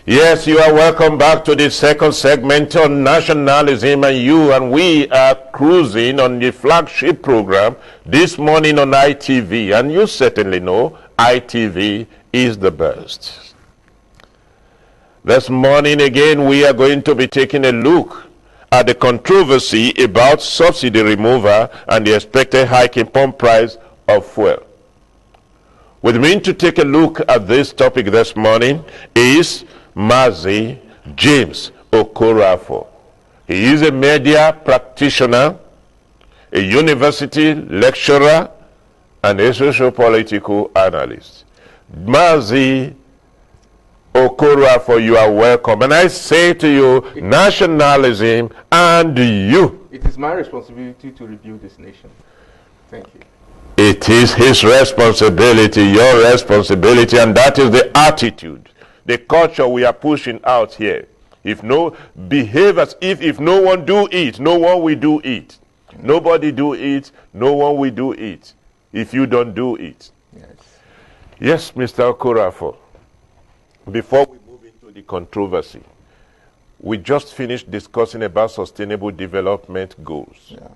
Yes, you are welcome back to the second segment on nationalism, and we are cruising on the flagship program this morning on ITV, and you certainly know ITV is the best. This morning again we are going to be taking a look at the controversy about subsidy removal and the expected hike in pump price of fuel. With me to take a look at this topic this morning is Mazi James Okorafor. He is a media practitioner, a university lecturer, and a socio-political analyst. Mazi Okorafor, you are welcome. And I say to you, nationalism and you. It is my responsibility to rebuild this nation. Thank you. It is his responsibility, your responsibility, and that is the attitude, the culture we are pushing out here. Behave as if no one do it, no one will do it. Nobody do it, no one will do it if you don't do it. Yes, Mr. Okorafor. Before we move into the controversy, we just finished discussing about sustainable development goals. Yeah.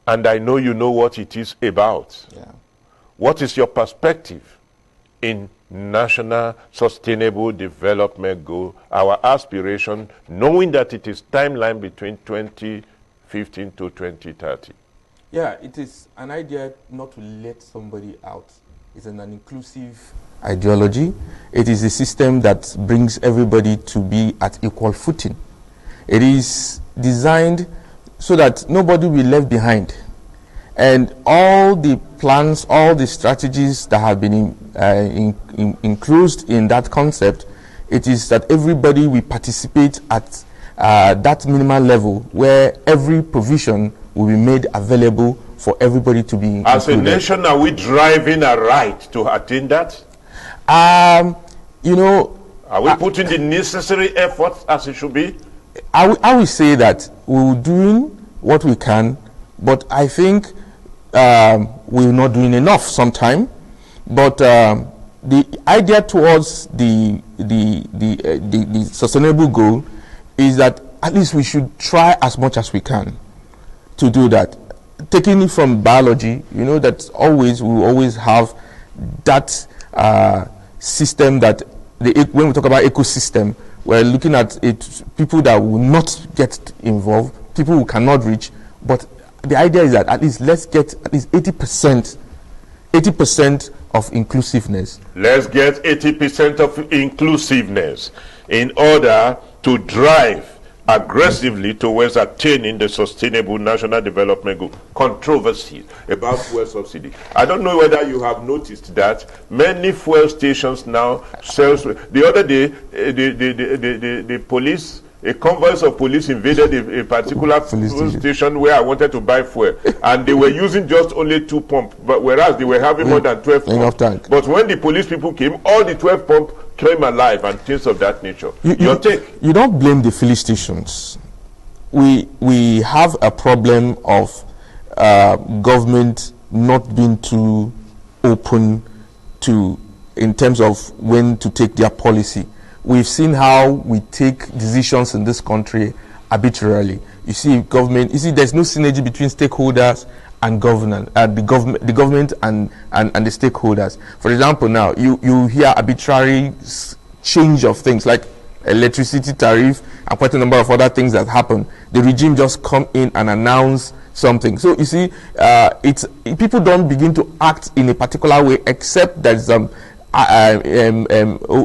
And I know you know what it is about. Yeah. What is your perspective in national sustainable development goal, our aspiration, knowing that it is timeline between 2015 to 2030? Yeah, it is an idea not to let somebody out. It's an inclusive ideology. It is a system that brings everybody to be at equal footing. It is designed so that nobody will be left behind. And all the plans, all the strategies that have been enclosed in that concept, it is that everybody will participate at that minimal level where every provision will be made available for everybody to be included. As a nation, are we driving a right to attain that? Are we putting the necessary efforts as it should be? I will say that we're doing what we can, but I think we're not doing enough sometime. But the idea towards the sustainable goal is that at least we should try as much as we can to do that. Taking it from biology, you know that we always have that system that when we talk about ecosystem, we're looking at it, people that will not get involved, people who cannot reach. But the idea is that at least let's get at least 80% of inclusiveness. Let's get 80% of inclusiveness in order to drive aggressively towards attaining the sustainable national development goal. Controversy about fuel subsidy. I don't know whether you have noticed that many fuel stations now sells. The other day, the police, a convoy of police invaded a particular fuel station where I wanted to buy fuel, and they were using just only 2 pumps, but whereas they were having more than 12 pumps. But when the police people came, all the 12 pumps came alive and things of that nature. You don't blame the filling stations. We have a problem of government not being too open in terms of when to take their policy. We've seen how we take decisions in this country arbitrarily. You see, there's no synergy between stakeholders and the government and the stakeholders. For example, now you hear arbitrary change of things like electricity tariff and quite a number of other things that happen. The regime just come in and announce something. So you see, people don't begin to act in a particular way except there's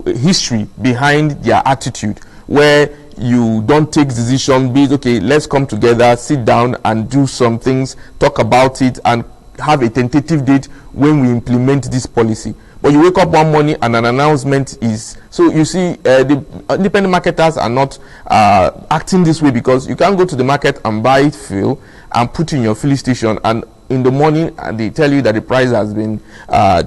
history behind their attitude, where you don't take decision based, okay, let's come together, sit down and do some things, talk about it, and have a tentative date when we implement this policy. But you wake up one morning and an announcement is, so you see, the independent marketers are not acting this way, because you can't go to the market and buy fuel and put in your filling station, and in the morning and they tell you that the price has been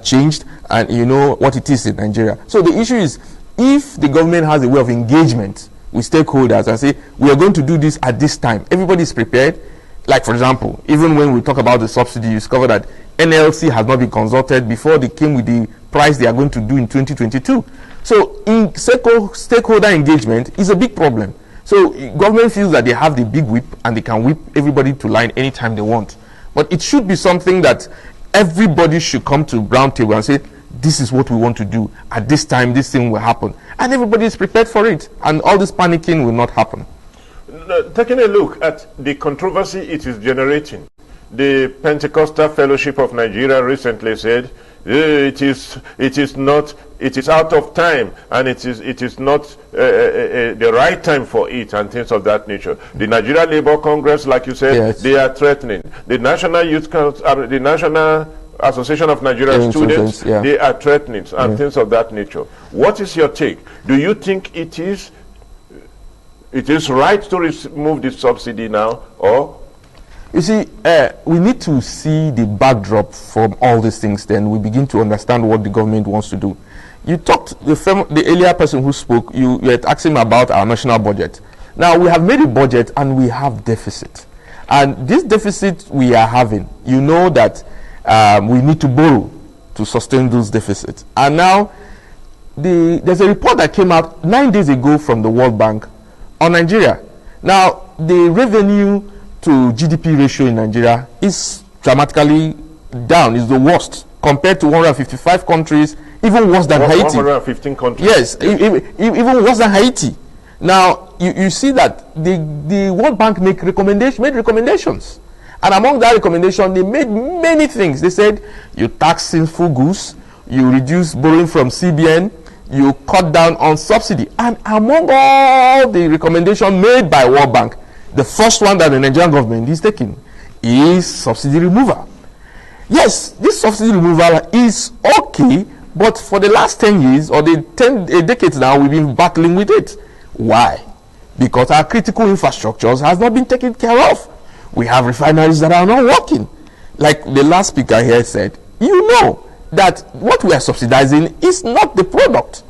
changed, and you know what it is in Nigeria. So the issue is, if the government has a way of engagement with stakeholders and say, we are going to do this at this time, everybody is prepared. Like, for example, even when we talk about the subsidy, you discover that NLC has not been consulted before they came with the price they are going to do in 2022. So in stakeholder engagement is a big problem. So government feels that they have the big whip and they can whip everybody to line anytime they want. But it should be something that everybody should come to round table and say, this is what we want to do. At this time, this thing will happen. And everybody is prepared for it. And all this panicking will not happen. Taking a look at the controversy it is generating, the Pentecostal Fellowship of Nigeria recently said it is out of time, and it is not the right time for it, and things of that nature. The Nigeria Labour Congress, like you said, yes, they are threatening. The National Youth Council, the National Association of Nigerian Students, yeah, they are threatening, and things of that nature. What is your take? Do you think it is right to remove the subsidy now, or? You see, we need to see the backdrop from all these things, then we begin to understand what the government wants to do. You talked, the earlier person who spoke, you were asking about our national budget. Now, we have made a budget and we have deficit. And this deficit we are having, you know that we need to borrow to sustain those deficits. And now, there's a report that came out 9 days ago from the World Bank on Nigeria. Now, the revenue to GDP ratio in Nigeria is dramatically down, is the worst compared to 155 countries, even worse than Haiti. 115 countries. Yes, even worse than Haiti. Now, you see that the World Bank made recommendations. And among that recommendation, they made many things. They said, you tax sinful goods, you reduce borrowing from CBN, you cut down on subsidy. And among all the recommendations made by World Bank, the first one that the Nigerian government is taking is subsidy removal. Yes, this subsidy removal is okay, but for the last 10 years or the 10 decades now, we've been battling with it. Why? Because our critical infrastructures has not been taken care of. We have refineries that are not working. Like the last speaker here said, you know that what we are subsidizing is not the product.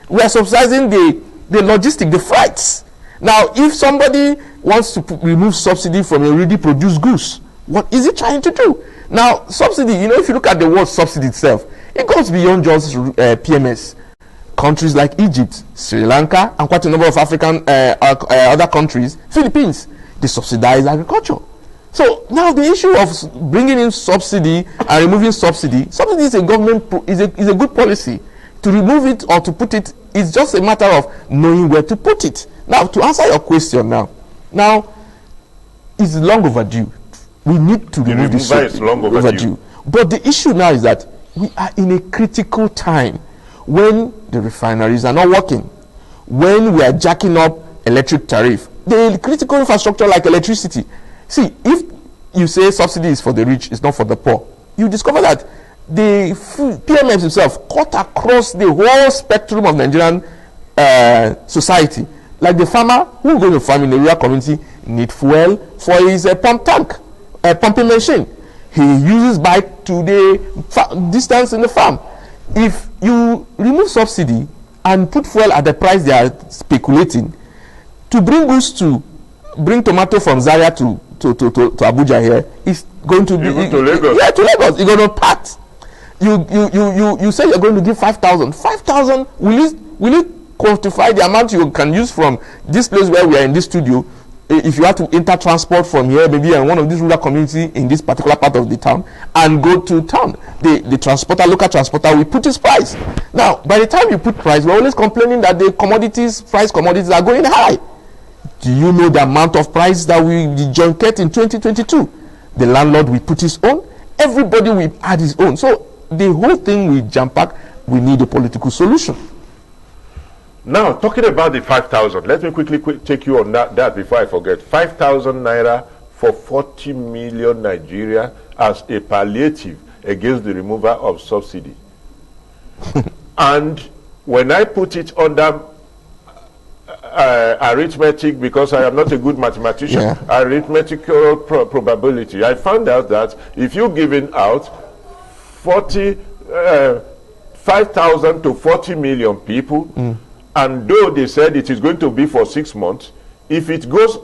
We are subsidizing the logistic, the freights. Now, if somebody wants to remove subsidy from already produced goods, what is it trying to do? Now, subsidy, you know, if you look at the word subsidy itself, it goes beyond just PMS. Countries like Egypt, Sri Lanka, and quite a number of African other countries, Philippines, they subsidize agriculture. So now the issue of bringing in subsidy and removing subsidy is a government is a good policy. To remove it or to put it is just a matter of knowing where to put it. Now, to answer your question now it's long overdue. We need to remove this subsidy. It's long overdue. But the issue now is that we are in a critical time when the refineries are not working, when we are jacking up electric tariff, the critical infrastructure like electricity. See, if you say subsidy is for the rich, it's not for the poor, you discover that the PMS itself cut across the whole spectrum of Nigerian society. Like the farmer who is going to farm in the rural community need fuel for his pumping machine. He uses bike to the distance in the farm. If you remove subsidy and put fuel at the price they are speculating, to bring tomato from Zaria to Abuja here is going to be to Lagos. Yeah, to Lagos. You're going to part. You say you're going to give 5,000. 5,000, will you quantify the amount you can use from this place where we are in this studio? If you have to inter-transport from here, maybe in one of these rural communities in this particular part of the town, and go to town, the transporter, local transporter, will put his price. Now, by the time you put price, we're always complaining that the commodities are going high. Do you know the amount of price that we junket in 2022? The landlord will put his own, everybody will add his own. So the whole thing will jam pack. We need a political solution. Now, talking about the 5,000, let me quickly take you on that before I forget. 5,000 naira for 40 million Nigeria as a palliative against the removal of subsidy. And when I put it under arithmetic, because I am not a good mathematician, arithmetical probability, I found out that if you're giving out 5,000 to 40 million people, and though they said it is going to be for 6 months, if it goes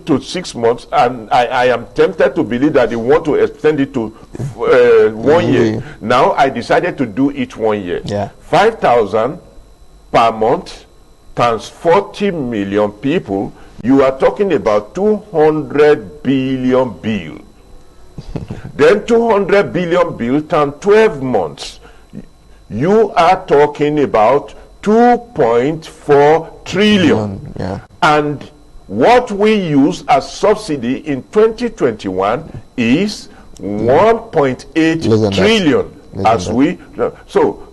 to 6 months, and I am tempted to believe that they want to extend it to 1 year. Now I decided to do it 1 year. Yeah. 5,000 per month times 40 million people, you are talking about 200 billion bill. Then 200 billion bill times 12 months, you are talking about 2.4 trillion. Yeah. And what we use as subsidy in 2021 is 1.8 trillion. As we so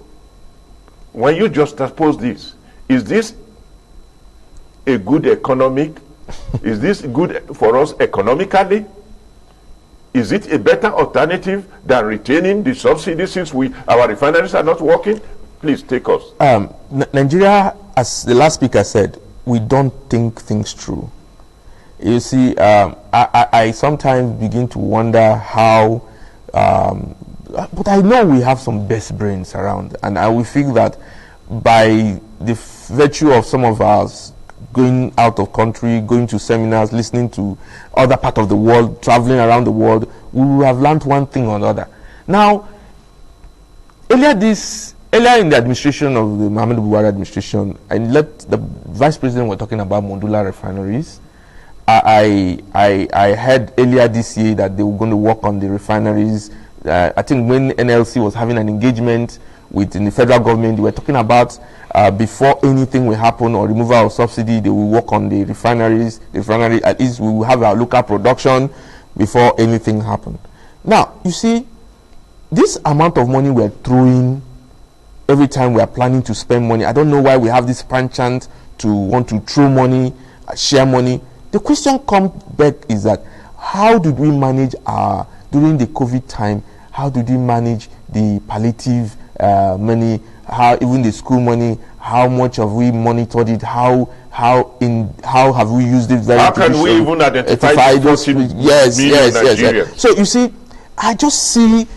when you just suppose this, is this a good economic? Is this good for us economically? Is it a better alternative than retaining the subsidy since our refineries are not working? Please take us. Nigeria, as the last speaker said, we don't think things through. You see, I sometimes begin to wonder how, but I know we have some best brains around, and I will feel that by the virtue of some of us going out of country, going to seminars, listening to other part of the world, traveling around the world, we will have learned one thing or another. Now, earlier in the administration of the Muhammadu Buhari administration, the vice president were talking about modular refineries. I heard earlier this year that they were going to work on the refineries. I think when NLC was having an engagement within the federal government, they were talking about before anything will happen or removal of subsidy, they will work on the refineries. The refinery, at least we will have our local production before anything happens. Now, you see, this amount of money we're throwing every time we are planning to spend money, I don't know why we have this penchant to want to throw money, share money. The question comes back is that how did we manage during the COVID time, how did we manage the palliative money, how even the school money, how much have we monitored it, how have we used it very how can we even identify those yes. So you see, I just see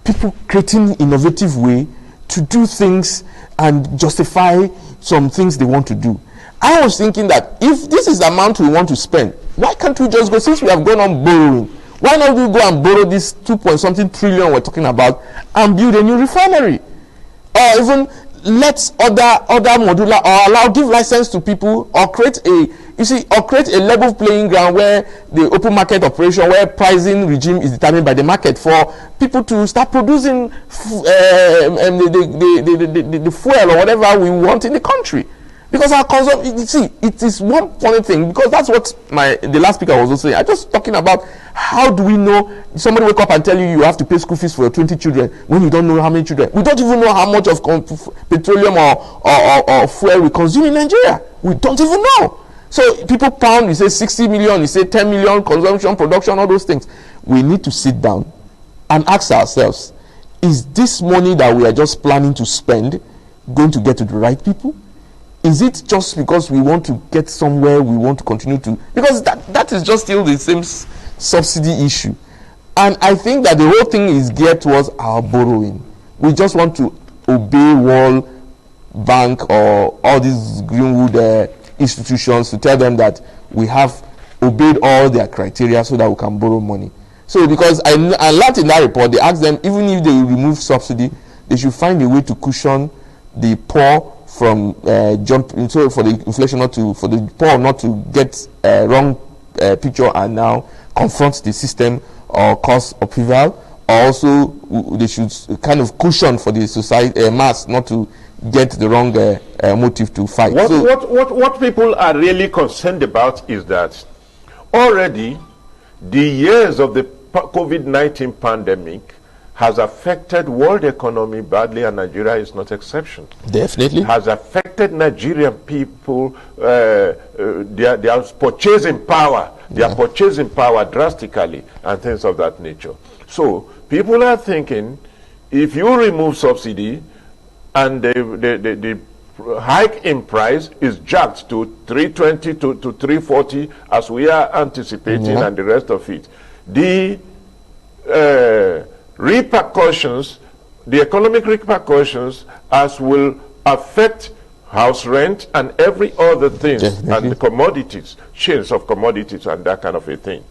people creating innovative way to do things and justify some things they want to do. I was thinking that if this is the amount we want to spend, why can't we just go, since we have gone on borrowing, why not we go and borrow this 2-point-something trillion we're talking about and build a new refinery? Or even let other modular, or give license to people, or create a level playing ground where the open market operation, where pricing regime is determined by the market, for people to start producing the fuel or whatever we want in the country. Because our it is one funny thing, because that's what the last speaker was also saying. I'm just talking about how do we know somebody wake up and tell you have to pay school fees for your 20 children when you don't know how many children. We don't even know how much of petroleum or fuel we consume in Nigeria. We don't even know. So people pound, you say 60 million, you say 10 million consumption, production, all those things. We need to sit down and ask ourselves, is this money that we are just planning to spend going to get to the right people? Is it just because we want to get somewhere, we want to continue to, because that is just still the same subsidy issue. And I think that the whole thing is geared towards our borrowing. We just want to obey World Bank or all these Greenwood institutions to tell them that we have obeyed all their criteria so that we can borrow money. So because I learned in that report, they asked them, even if they remove subsidy, they should find a way to cushion the poor from so for the inflation for the poor not to get a wrong picture and now confront the system or cause upheaval. Also, they should kind of cushion for the society mass not to get the wrong motive to fight. What people are really concerned about is that already the years of the COVID-19 pandemic has affected world economy badly, and Nigeria is not exception. Definitely. Has affected Nigerian people, their purchasing power, purchasing power drastically, and things of that nature. So people are thinking, if you remove subsidy and the hike in price is jacked to 320 to 340 as we are anticipating, and the rest of it, the repercussions, the economic repercussions, as will affect house rent, and every other thing, Definitely. and the commodities, chains of commodities, and that kind of a thing.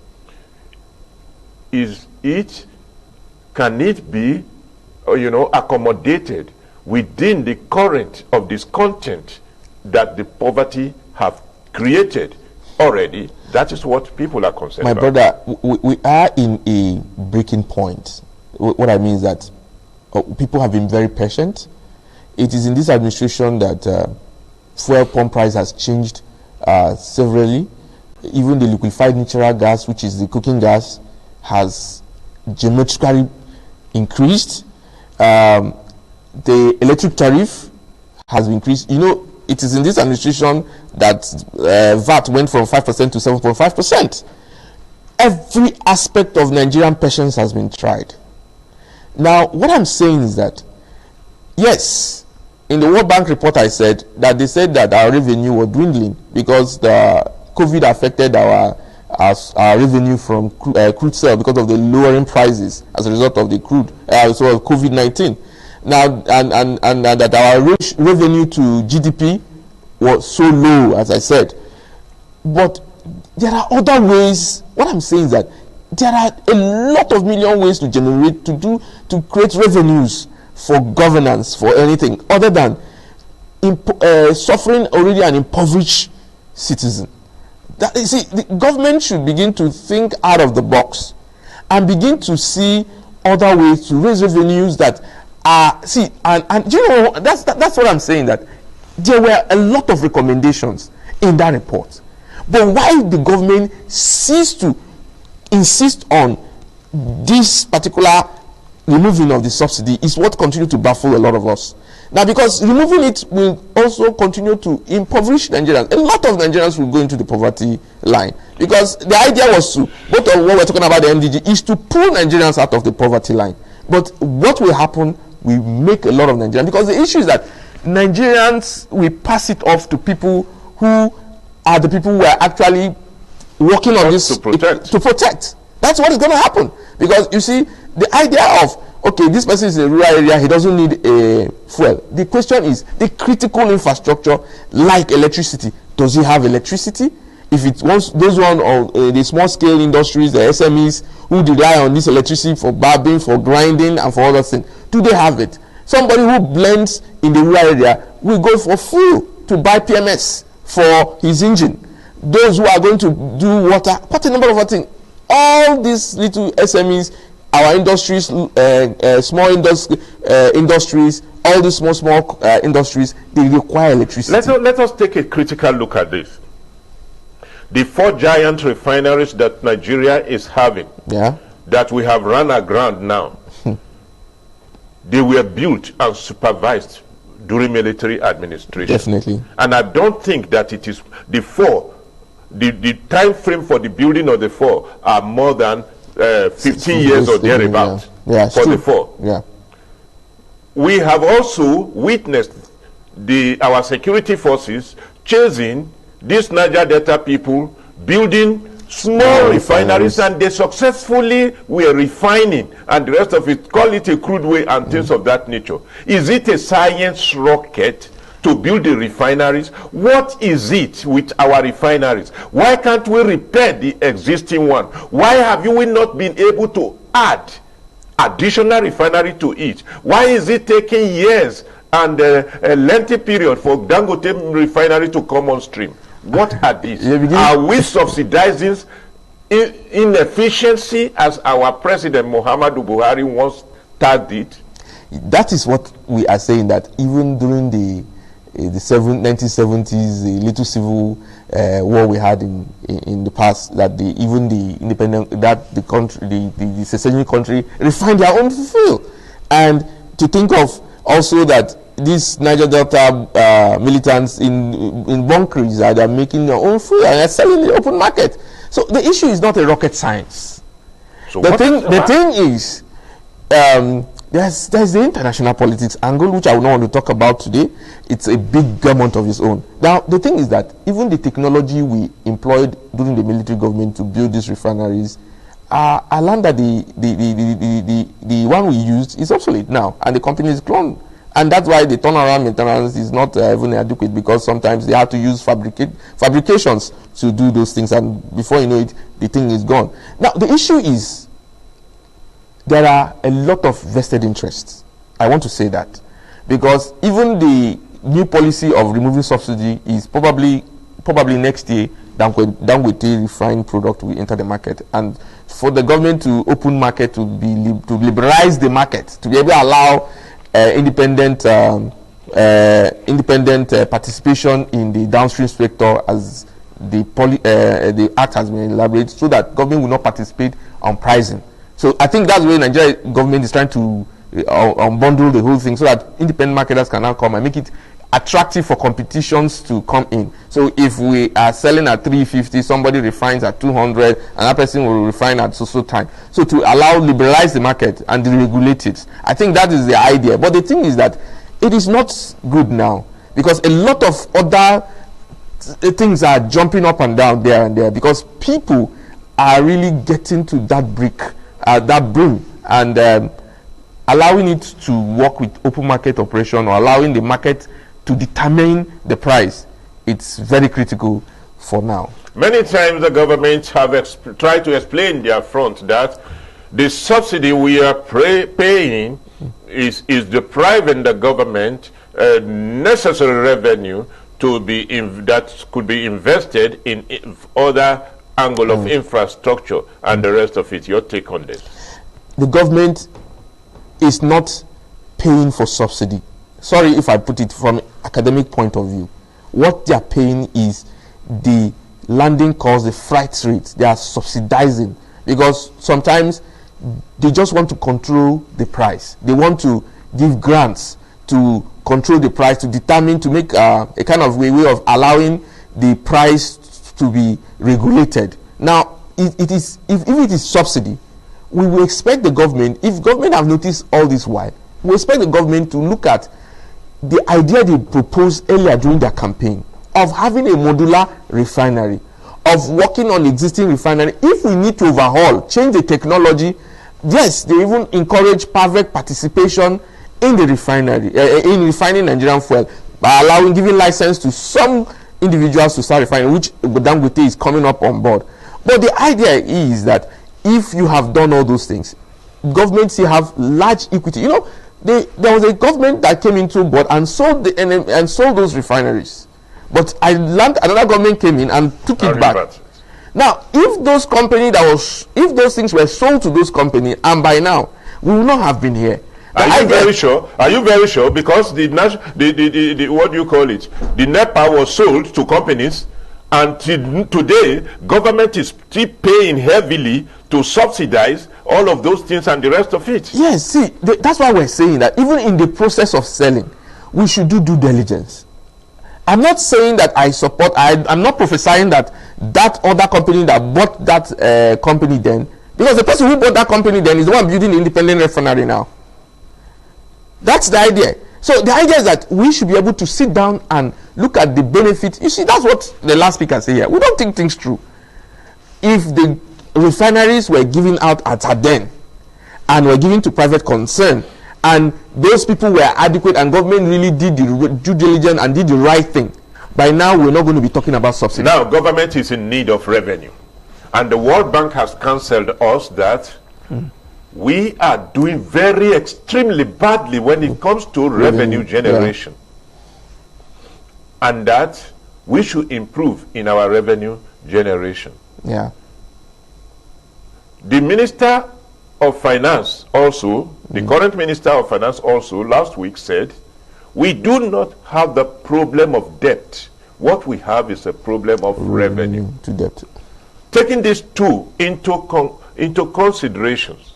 Can it be, accommodated within the current of this content that the poverty have created already? That is what people are concerned My about. brother, we are in a breaking point. What I mean is that people have been very patient. It is in this administration that fuel pump price has changed severally. Even the liquefied natural gas, which is the cooking gas, has geometrically increased. The electric tariff has increased. It is in this administration that VAT went from 5% to 7.5%. Every aspect of Nigerian patience has been tried. Now, what I'm saying is that, yes, in the World Bank report I said that they said that our revenue was dwindling because the COVID affected our revenue from crude sale because of the lowering prices as a result of the crude, as well as COVID-19. Now, and that our revenue to GDP was so low, as I said. But there are other ways. What I'm saying is that there are a lot of million ways to generate, to create revenues for governance, for anything other than suffering already an impoverished citizen. The government should begin to think out of the box and begin to see other ways to raise revenues that are, and you know, that's what I'm saying, that there were a lot of recommendations in that report. But why the government ceased to insist on this particular removing of the subsidy is what continues to baffle a lot of us. Now, because removing it will also continue to impoverish Nigerians. A lot of Nigerians will go into the poverty line, because the idea was to, both of what we're talking about, the MDG, is to pull Nigerians out of the poverty line. But what will happen, we make a lot of Nigerians, because the issue is that Nigerians will pass it off to people who are the people who are actually working on this to protect. That's what is going to happen. Because you see, the idea of, okay, this person is in a rural area, he doesn't need a fuel. The question is, the critical infrastructure like electricity, does he have electricity? If it wants those the small scale industries, the SMEs who rely on this electricity for barbing, for grinding, and for other things, do they have it? Somebody who blends in the rural area will go for fuel to buy PMS for his engine. Those who are going to do water, quite a number of other things. All these little SMEs, our industries, small industries, all these small industries, they require electricity. Let us take a critical look at this. The 4 giant refineries that Nigeria is having, that we have run aground now, they were built and supervised during military administration. Definitely. And I don't think that it is the 4. The time frame for the building of the 4 are more than 15 years or thereabouts for the 4. Yeah. We have also witnessed our security forces chasing these Niger Delta people, building small refineries, and they successfully were refining, and the rest of it, call it a crude way and things of that nature. Is it a science rocket to build the refineries? What is it with our refineries? Why can't we repair the existing one? Why have we not been able to add additional refinery to it? Why is it taking years and a lengthy period for Dangote refinery to come on stream? What are these? Are we subsidizing inefficiency as our President Muhammadu Buhari once tagged it? That is what we are saying, that even during the 1970s, the little civil war we had in the past, that even the independent, that the country, the secession country refined their own fuel. And to think of also that these Niger Delta militants in bunkeries are making their own fuel and are selling in the open market. So the issue is not a rocket science. So the thing is, there's the international politics angle, which I would not want to talk about today. It's a big government of its own. Now, the thing is that even the technology we employed during the military government to build these refineries, I learned that the one we used is obsolete now, and the company is gone. And that's why the turnaround maintenance is not even adequate, because sometimes they have to use fabrications to do those things, and before you know it, the thing is gone. Now, the issue is there are a lot of vested interests. I want to say that, because even the new policy of removing subsidy is probably next year Dangote refined product will enter the market, and for the government to open market, to liberalize the market, to be able to allow independent participation in the downstream sector, as the act has been elaborated, so that government will not participate on pricing. So I think that's where Nigeria government is trying to unbundle the whole thing, so that independent marketers can now come and make it attractive for competitions to come in. So if we are selling at 350, somebody refines at 200, another person will refine at so time. So to liberalize the market and deregulate it. I think that is the idea. But the thing is that it is not good now, because a lot of other things are jumping up and down there and there, because people are really getting to that brim, and allowing it to work with open market operation, or allowing the market to determine the price. It's very critical for now. Many times the governments have tried to explain their front that the subsidy we are paying is depriving the government necessary revenue to be that could be invested in other angle of infrastructure and the rest of it. Your take on this? The government is not paying for subsidy. Sorry if I put it from an academic point of view. What they are paying is the landing cost, the freight rate. They are subsidizing, because sometimes they just want to control the price. They want to give grants to control the price, to determine, to make a kind of way of allowing the price to be regulated. Now, if it is subsidy, we will expect the government, if government have noticed all this while, we expect the government to look at the idea they proposed earlier during their campaign of having a modular refinery, of working on existing refinery. If we need to overhaul, change the technology, yes, they even encourage private participation in the refinery, in refining Nigerian fuel, by giving license to some individuals to start refining, which Dangote is coming up on board. But the idea is that if you have done all those things, governments still have large equity. You know, there was a government that came into board and sold those refineries, but I learned another government came in and took it back. Now, if those things were sold to those companies, and by now we would not have been here. Are you very sure? Are you very sure? Because the what do you call it? The NEPA was sold to companies, and today government is still paying heavily to subsidize all of those things and the rest of it. Yes, see, that's why we're saying that even in the process of selling, we should do due diligence. I'm not saying that I support, I'm not prophesying that other company that bought that company then, because the person who bought that company then is the one building the independent refinery now. That's the idea. So the idea is that we should be able to sit down and look at the benefits. You see, that's what the last speaker said here. We don't think things through. If the refineries were given out at then and were given to private concern, and those people were adequate, and government really did the due diligence and did the right thing, by now we're not going to be talking about subsidy. Now government is in need of revenue, and the World Bank has counseled us that we are doing very extremely badly when it comes to revenue generation, and that we should improve in our revenue generation. Yeah. The Minister of Finance also, the current Minister of Finance also last week said, we do not have the problem of debt. What we have is a problem of revenue to debt. Taking these two into considerations,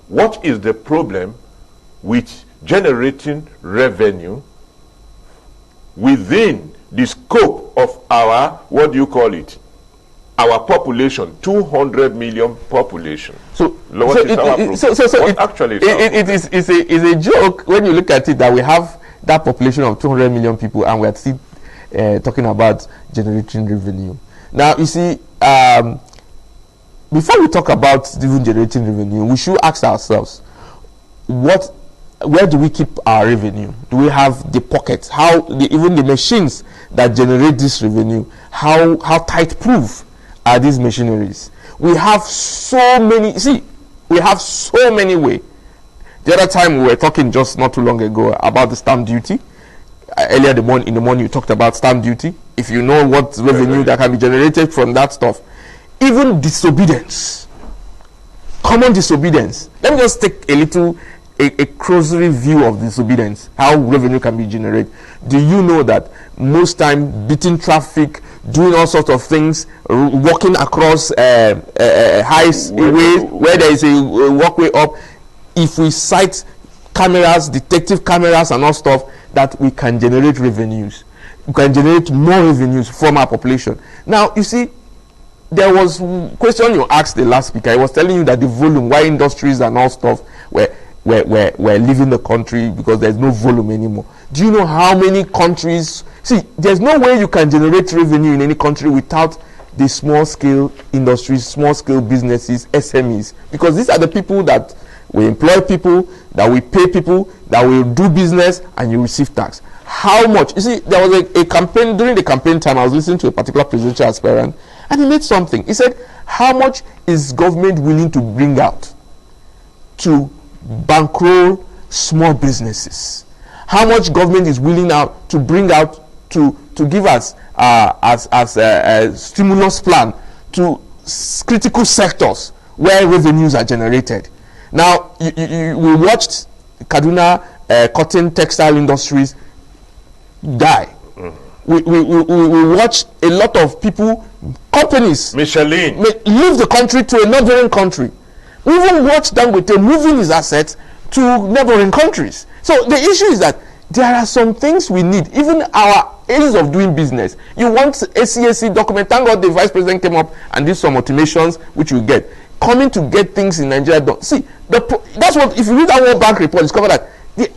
what is the problem with generating revenue within the scope of our, what do you call it, our population, 200 million population? So it's a joke when you look at it that we have that population of 200 million people and we are still talking about generating revenue. Now, you see, before we talk about even generating revenue, we should ask ourselves, what where do we keep our revenue? Do we have the pockets? Even the machines that generate this revenue, how tight-proof are these machineries? We have so many ways. The other time we were talking just not too long ago about the stamp duty. Earlier in the morning you talked about stamp duty. If you know what revenue that can be generated from that stuff. Even disobedience. Common disobedience. Let me just take a cursory view of disobedience, how revenue can be generated. Do you know that most time beating traffic, doing all sorts of things, walking across highways where there is a walkway up, if we cite cameras, detective cameras and all stuff, that we can generate revenues. We can generate more revenues from our population. Now, you see, there was a question you asked the last speaker. I was telling you that the volume, why industries and all stuff were leaving the country because there's no volume anymore. Do you know how many countries? See, there's no way you can generate revenue in any country without the small scale industries, small scale businesses, SMEs, because these are the people that we employ people, that we pay people, that will do business, and you receive tax. How much? You see, there was a campaign, during the campaign time, I was listening to a particular presidential aspirant, and he made something. He said, how much is government willing to bring out to bankroll small businesses? How much government is willing out to bring out to give us as a stimulus plan to critical sectors where revenues are generated? Now, we watched Kaduna cotton textile industries die. We watched a lot of people, companies, Michelin, leave the country to a neighboring country. We even watched Dangote moving his assets to neighboring countries. So the issue is that there are some things we need, even our ease of doing business. You want a CAC document. Thank God the vice president came up and did some automations, which we get. Coming to get things in Nigeria done. See, that's what, if you read our World Bank report, discover that the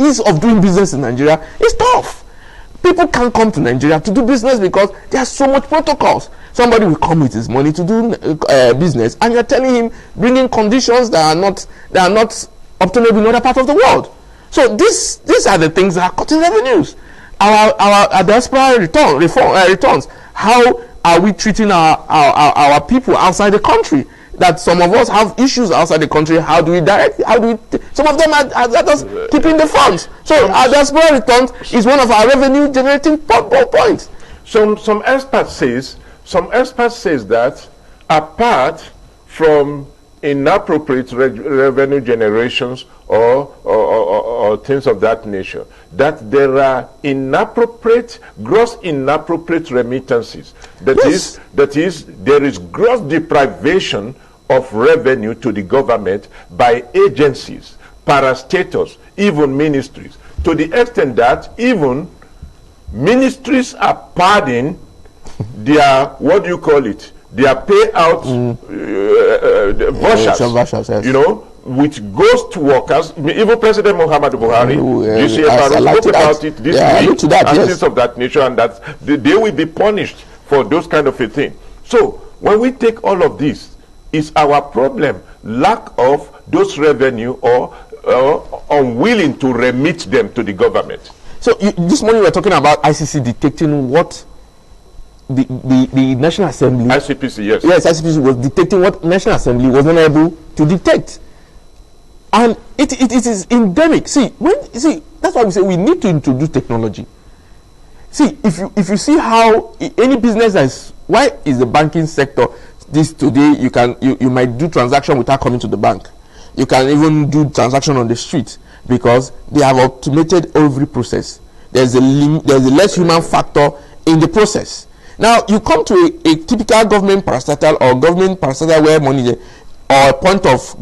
ease of doing business in Nigeria is tough. People can't come to Nigeria to do business because there's so much protocols. Somebody will come with his money to do business, and you're telling him, bringing conditions that are not obtainable in other parts of the world. So these are the things that are cutting revenues. Our diaspora returns. How are we treating our people outside the country? That some of us have issues outside the country. How do we direct? Some of them are just keeping the funds. So our diaspora returns is one of our revenue generating points. Some experts says that apart from inappropriate revenue generations or things of that nature, that there are gross inappropriate remittances. That is, there is gross deprivation of revenue to the government by agencies, parastatals, even ministries, to the extent that even ministries are padding their, what do you call it, their payout vouchers, yes. you know, which goes to workers. Even President Muhammadu Buhari, spoke about it this week, and things of that nature, and that they will be punished for those kind of a thing. So when we take all of this, is our problem lack of those revenue or unwilling to remit them to the government? So this morning we were talking about ICC detecting what the National Assembly, ICPC, yes. Yes, ICPC was detecting what National Assembly was not able to detect. And it is endemic. See, that's why we say we need to introduce technology. See, if you see how any business why is the banking sector this today, you might do transaction without coming to the bank. You can even do transaction on the street because they have automated every process. There's a less human factor in the process. Now you come to a typical government parastatal or government parastatal where money or a point of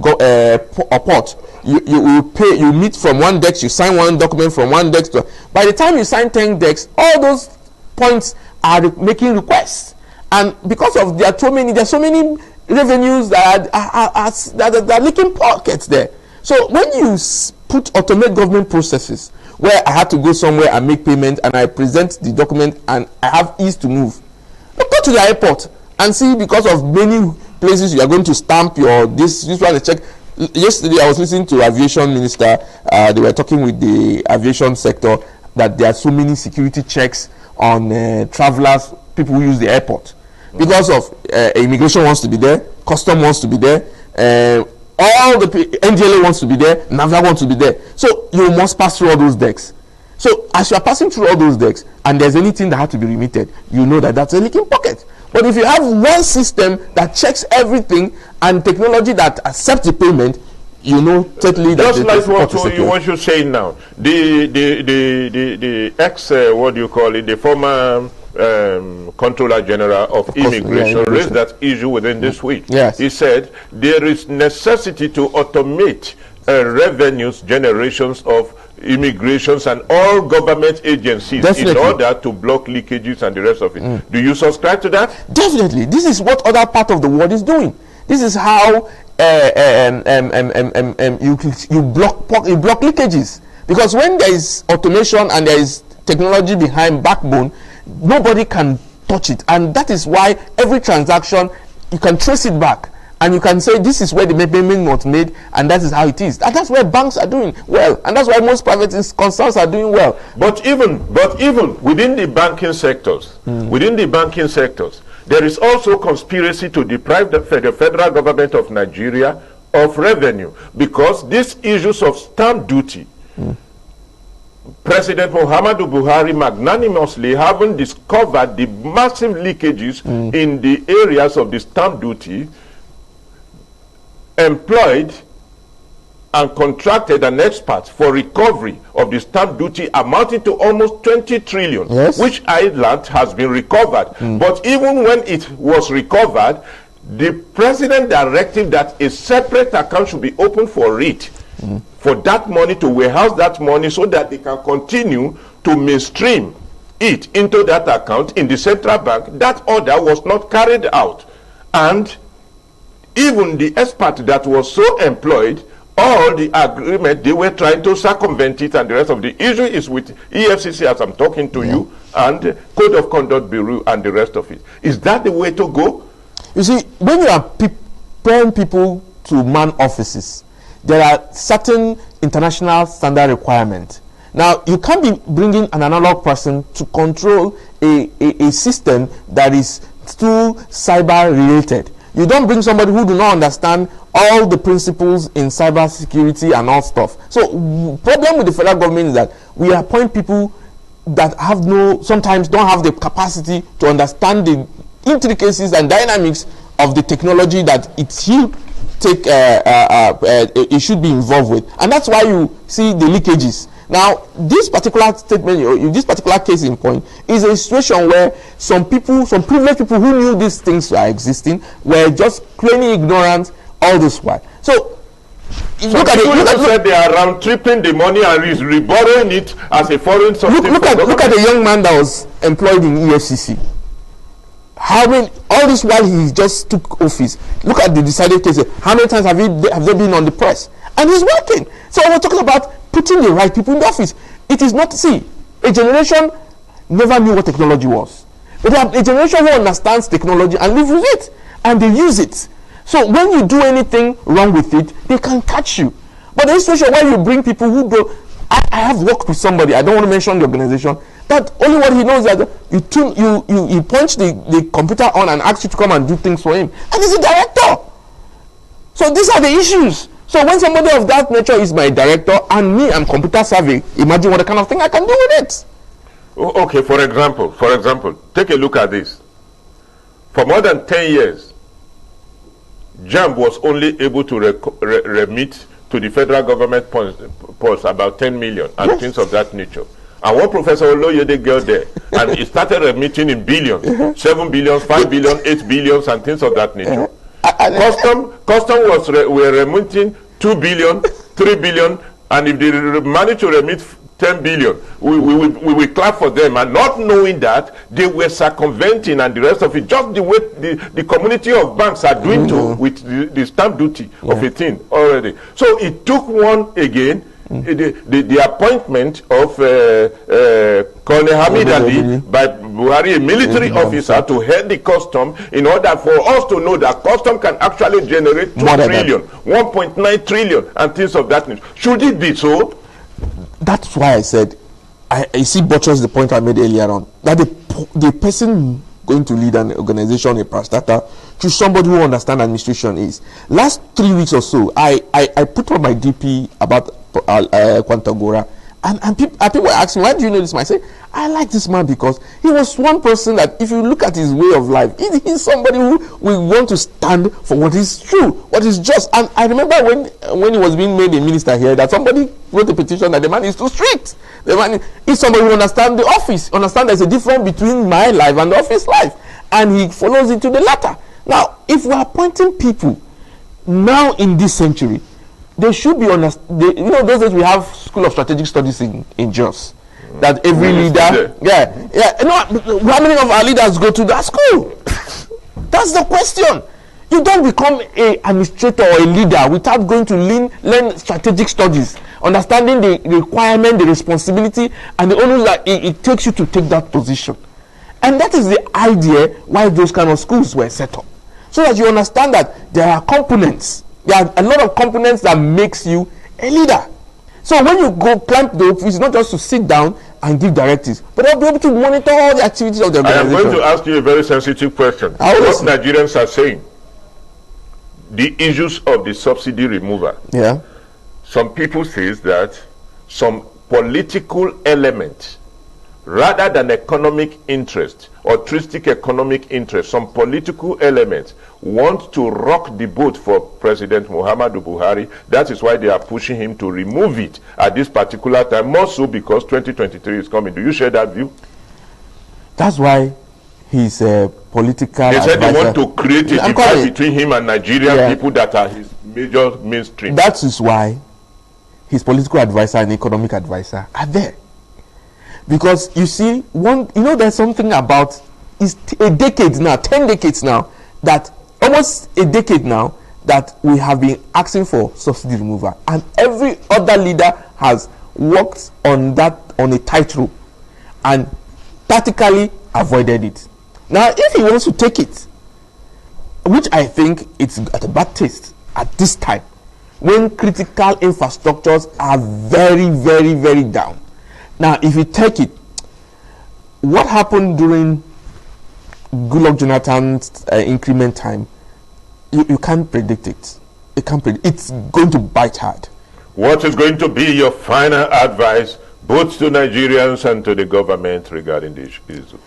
port. You pay. You meet from one desk. You sign one document from one desk. By the time you sign 10 desks, all those points are making requests, and because of there are so many revenues that are leaking pockets there. So when you automate government processes, where I have to go somewhere and make payment, and I present the document, and I have ease to move, but go to the airport and see, because of many places you are going to stamp your this one check. Yesterday, I was listening to aviation minister. They were talking with the aviation sector that there are so many security checks on travelers, people who use the airport. Because of immigration wants to be there, custom wants to be there, all the NDLA wants to be there, NAVDA wants to be there. So you must pass through all those decks. So as you are passing through all those decks and there's anything that has to be remitted, you know that that's a leaking pocket. But if you have one system that checks everything and technology that accepts the payment, you know totally that just like what you're saying now. The ex what do you call it? The former Controller General of Immigration raised that issue within this week. Yes. He said there is necessity to automate revenues generations of immigrations and all government agencies in order to block leakages and the rest of it. Do you subscribe to that? Definitely. This is what other part of the world is doing. This is how you block leakages. Because when there is automation and there is technology behind backbone, nobody can touch it. And that is why every transaction, you can trace it back. And you can say this is where the payment was made, and that is how it is. And that's where banks are doing well, and that's why most private concerns are doing well. But even within the banking sectors, there is also conspiracy to deprive the federal government of Nigeria of revenue, because these issues of stamp duty, President Muhammadu Buhari magnanimously haven't discovered the massive leakages in the areas of the stamp duty, employed and contracted an expert for recovery of the stamp duty amounting to almost 20 trillion, which Ireland has been recovered. But even when it was recovered, the president directed that a separate account should be opened for it, for that money, to warehouse that money so that they can continue to mainstream it into that account in the central bank. That order was not carried out. And even the expert that was so employed, all the agreement, they were trying to circumvent it, and the rest of the issue is with EFCC as I'm talking to you, and Code of Conduct Bureau and the rest of it. Is that the way to go? You see, when you are paying people to man offices, there are certain international standard requirements. Now, you can't be bringing an analog person to control a system that is too cyber related. You don't bring somebody who do not understand all the principles in cyber security and all stuff. So, problem with the federal government is that we appoint people that have sometimes don't have the capacity to understand the intricacies and dynamics of the technology that it should it should be involved with, and that's why you see the leakages. Now, this particular statement, this particular case in point, is a situation where some privileged people who knew these things were existing were just plainly ignorant all this while. So, look at said they are round tripping the money and is reborrowing it as a foreign source. Look at the young man that was employed in EFCC. All this while he just took office. Look at the decided cases. How many times have they been on the press? And he's working. So we're talking about putting the right people in the office. It is not, a generation never knew what technology was. But a generation who understands technology and lives with it, and they use it. So when you do anything wrong with it, they can catch you. But the situation where you bring people who go, I have worked with somebody, I don't want to mention the organization, that only what he knows is that you punch the computer on and ask you to come and do things for him. And he's a director. So these are the issues. So when somebody of that nature is my director and me, I'm computer savvy, imagine what kind of thing I can do with it. Okay, for example, take a look at this. For more than 10 years, JAMB was only able to remit to the federal government post about 10 million and things of that nature. And one Professor Oloyede got there, and he started remitting in billions, 7 billion, 5 billion, 8 billion, and things of that nature. Custom were remitting 2 billion, 3 billion, and if they managed to remit 10 billion, we will clap for them, and not knowing that they were circumventing and the rest of it, just the way the community of banks are doing with the stamp duty of a thing already. So it took one again, the appointment of Colonel Hamid Ali by Buhari, a military officer, to head the custom, in order for us to know that custom can actually generate 2 trillion, 1.9 trillion, and things of that nature. Should it be so? That's why I said, I see buttress the point I made earlier on, that the person going to lead an organization, a parastatal, to somebody who understands administration is. Last 3 weeks or so, I put on my DP about Kwantagora, and people were asking, why do you know this man? I say, I like this man because he was one person that, if you look at his way of life, he's somebody who will want to stand for what is true, what is just. And I remember when he was being made a minister here, that somebody wrote a petition that the man is too strict. The man is somebody who understands the office, understand there's a difference between my life and the office life, and he follows it to the latter. Now, if we're appointing people now in this century, they should be those days we have School of Strategic Studies in Jos. That every leader, how many of our leaders go to that school? That's the question. You don't become an administrator or a leader without going to learn strategic studies, understanding the requirement, the responsibility, and the onus that it takes you to take that position. And that is the idea why those kind of schools were set up. So that you understand that there are components. There are a lot of components that makes you a leader. So when you go climb the office, it's not just to sit down and give directives, but they'll be able to monitor all the activities of the organization. I am going to ask you a very sensitive question. What Nigerians are saying, the issues of the subsidy removal. Yeah. Some people say that some political element, rather than economic interest, altruistic economic interest, some political elements want to rock the boat for President Muhammadu Buhari. That is why they are pushing him to remove it at this particular time, more so because 2023 is coming. Do you share that view? That's why he's a political They said advisor. they want to create a divide between him and Nigerian people that are his major mainstream. That is why his political advisor and economic advisor are there. Because you see, there's something about, it's a decade now, 10 decades now, that almost a decade now, that we have been asking for subsidy removal. And every other leader has worked on that, on a tightrope, and tactically avoided it. Now, if he wants to take it, which I think it's at a bad taste at this time, when critical infrastructures are very, very, very down. Now, if you take it, what happened during Goodluck Jonathan's increment time, you can't predict it. You can't predict. It's going to bite hard. What is going to be your final advice, both to Nigerians and to the government, regarding this issue?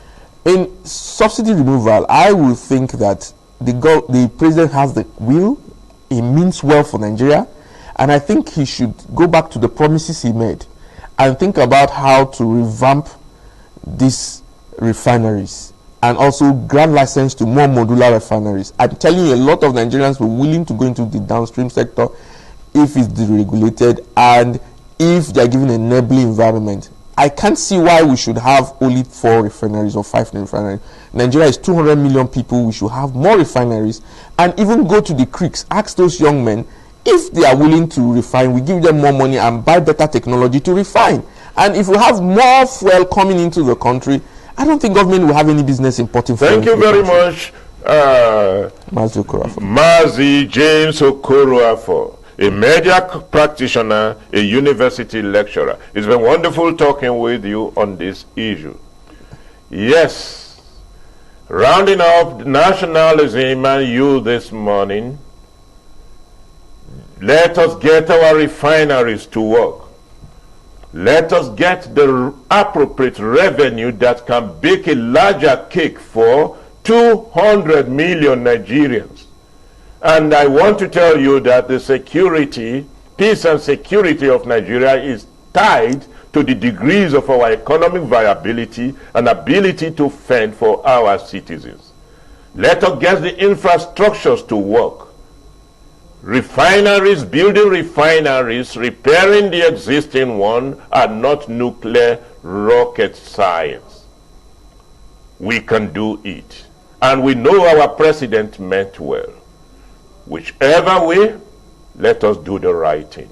In subsidy removal, I would think that the president has the will. He means well for Nigeria, and I think he should go back to the promises he made and think about how to revamp these refineries and also grant license to more modular refineries. I'm telling you, a lot of Nigerians were willing to go into the downstream sector if it's deregulated and if they're given an enabling environment. I can't see why we should have only 4 refineries or 5 refineries. Nigeria is 200 million people. We should have more refineries, and even go to the creeks, ask those young men if they are willing to refine. We give them more money and buy better technology to refine. And if we have more fuel coming into the country, I don't think government will have any business importing fuel. Thank you very much, Mazi James Okoroafo, a media practitioner, a university lecturer. It's been wonderful talking with you on this issue. Yes, rounding up nationalism and you this morning, let us get our refineries to work. Let us get the appropriate revenue that can bake a larger cake for 200 million Nigerians. And I want to tell you that the security, peace and security of Nigeria is tied to the degrees of our economic viability and ability to fend for our citizens. Let us get the infrastructures to work. Refineries, building refineries, repairing the existing one are not nuclear rocket science. We can do it. And we know our president meant well. Whichever way, let us do the right thing.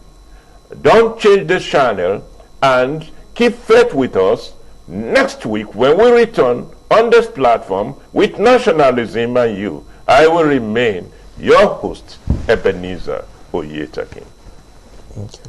Don't change this channel and keep faith with us next week when we return on this platform with Nationalism and You. I will remain your host, Ebenezer Oyetakin. Okay.